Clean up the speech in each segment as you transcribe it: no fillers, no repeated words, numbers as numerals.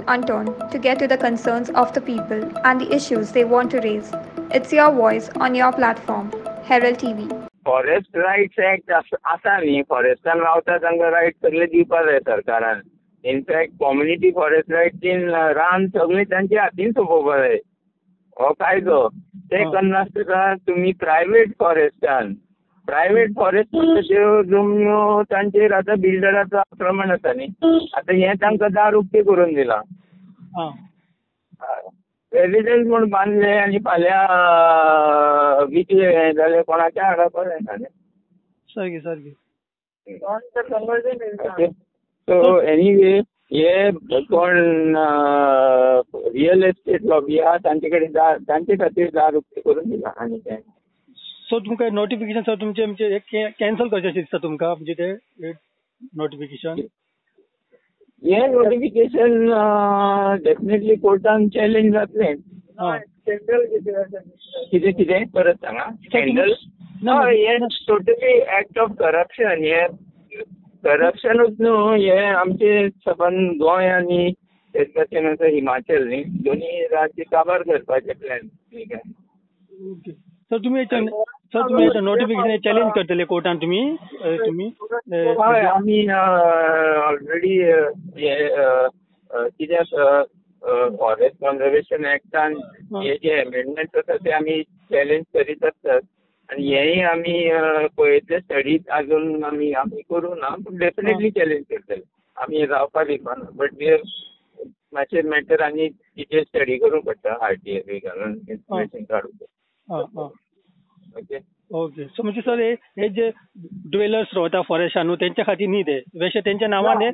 Unturned to get to the concerns of the people and the issues they want to raise. It's your voice on your platform, Herald TV. Forest rights act आसा न्ही, फॉरेस्टान रावता तांकां right सगळे दिवपा जाय सरकारान. In fact community forest रायट्सीन रान सगळें तांच्या हातीन सोंपोवपा जाय हो कायदो. ते करनासतना तुमी प्रायवेट फॉरेस्टान त्यो जमन्यो तांचेर आतां बिल्डराचो आक्रमण आसा न्ही. आतां हें तांकां दार उक्ती करून दिलां. रेजिडेंस म्हूण बांदले आनी फाल्यां विकले जाल्यार कोणाच्या हाडप जायना न्ही. सारकी सारकी. सो एनीवे हे कोण रियल एस्टेट लॉबी आहा तांचे कडेन तांचे खातीर दार उक्ती करून दिलां आनी तें. सो तुमकां नोटिफिकेशन सर तुमचे म्हणजे कॅन्सल करचें दिसता तुमकां म्हणजे ते नोटिफिकेशन. हे नोटिफिकेशन डेफिनेटली कोर्टान चॅलेंज जातलें. कितें कितें परत सांगा. स्कॅन्डल हे टोटली ऍक्ट ऑफ करप्शन. हे करप्शनूच न्हू, हे आमचे सबंद गोंय आनी तेच भशेन हिमाचल न्ही दोनी राज्य काबार करपाचे प्लॅन. ठीक आहे. ओके सर तुमी नोटिफिकेशन चॅलेंज करतले कोर्टान तुमी. हय आमी ऑलरेडी कित्याक फॉरेस्ट कन्झर्वेशन ऍक्टान हे जे अमेंडमेंट्स आसा ते आमी चॅलेंज करीत आसतात. आनी हेय आमी पळयतले स्टडीज अजून आमी करूं ना, पूण डेफिनेटली चॅलेंज करतले. आमी रावपा दिवपाना, बट मातशें मॅटर आनी डिटेल स्टडी करूंक पडटा. RTI बी घालून इन्फॉर्मेशन काडूंक. Okay okay. सो म्हणजे सर हे जे ड्वेलर्स रावता फॉरेस्टान न्हू तेंच्या खातीर न्ही ते बेश्टे तेंच्या नांवान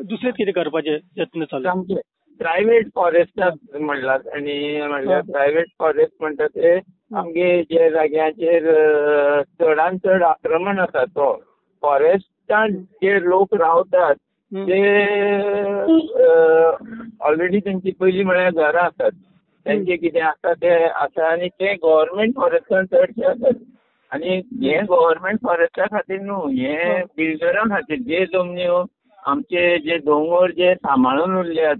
दुसरेच कितें करपाचे यत्न चालू. प्रायवेट फॉरेस्ट म्हणलात आनी म्हणल्यार प्रायवेट फॉरेस्ट म्हणटा ते आमगे जे जाग्याचेर चडांत चड आक्रमण आसा तो फॉरेस्टान जे लोक रावतात ते ऑलरेडी तेंची पयलीं म्हळ्यार घरां आसात. तेंचे कितें आसा ते आसा आनी ते गव्हर्मेंट फॉरेस्टान चडशे आसात. आनी हे गव्हर्मेंट फॉरेस्टा खातीर न्हू, हे बिल्डरां खातीर जे जमन्यो आमचे जे दोंगर जे सांबाळून उरल्यात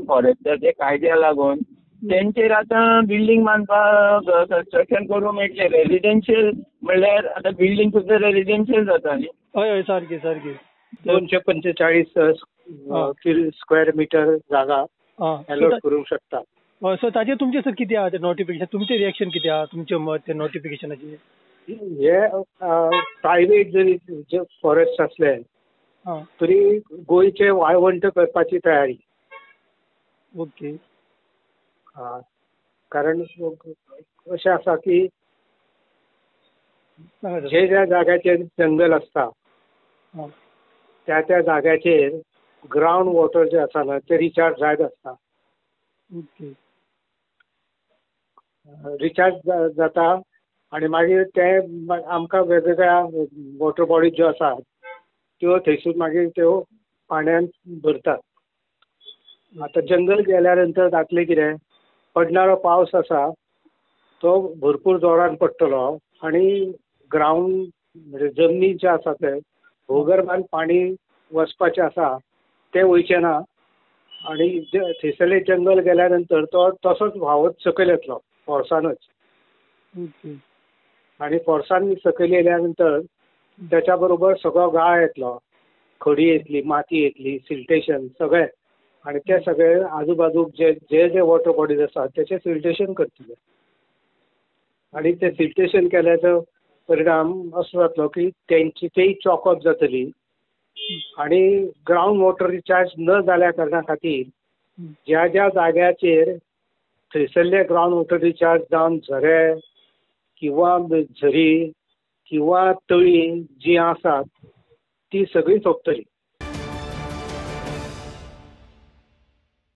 फॉरेस्टाचे कायद्या लागून तेंचेर आतां बिल्डींग बांदपाक कन्स्ट्रक्शन करूंक मेळटलें. रेजिडेन्शियल म्हणल्यार आतां बिल्डींग सुद्दां रेजिडेन्शियल जाता न्ही. हय हय सारकी सारकी. 245 स्क्वेअर मिटर जागा अलॉट करूंक शकता. सो ताजेर तुमचें सर कितें आहा तें नोटिफिकेशन, तुमचें रिएक्शन कितें आहा तुमचें मत त्या नोटिफिकेशनाचेर. हे प्रायवेट जरी जे फॉरेस्ट आसले तरी गोंयचे वाळवंट करपाची तयारी. ओके. कारण अशें आसा की जे ज्या जाग्याचेर जंगल आसता त्या जाग्याचेर ग्रावंड वॉटर जे आसा ना ते रिचार्ज जायत आसता. ओके. रिचार्ज जाता आनी मागीर ते आमकां वेगवेगळ्या वॉटर बॉडीज ज्यो आसात त्यो थंयसून मागीर त्यो पाण्यान भरतात. आतां जंगल गेल्या नंतर जातलें कितें, पडणारो पावस आसा तो भरपूर जोरान पडटलो आनी ग्रावंड म्हणजे जमनी जे आसा ते भूगर्भान पाणी वचपाचें आसा तें वयचें ना आनी थंयसरलें जंगल गेल्या नंतर तो तसोच व्हांवत सकयल येतलो फोर्सानच. आनी फोर्सान सकयल येयल्या नंतर त्याच्या बरोबर सगळो गाळ येतलो, खडी येतली, माती येतली, सिल्टेशन सगळें. आनी ते सगळे आजूबाजूक जे जे वॉटर बॉडीज आसात तेचें सिल्टेशन करतले. आनी ते सिल्टेशन केल्याचो परिणाम असो जातलो की तेय चॉकअप जातली आनी ग्रावंड वॉटर रिचार्ज न जाल्या कारणा खातीर ज्या ज्या जाग्याचेर थंयसरले ग्रावंड वॉटर रिचार्ज जावन झरे किंवा झरी किंवा तळी जी आसात ती सगळी सोंपतली.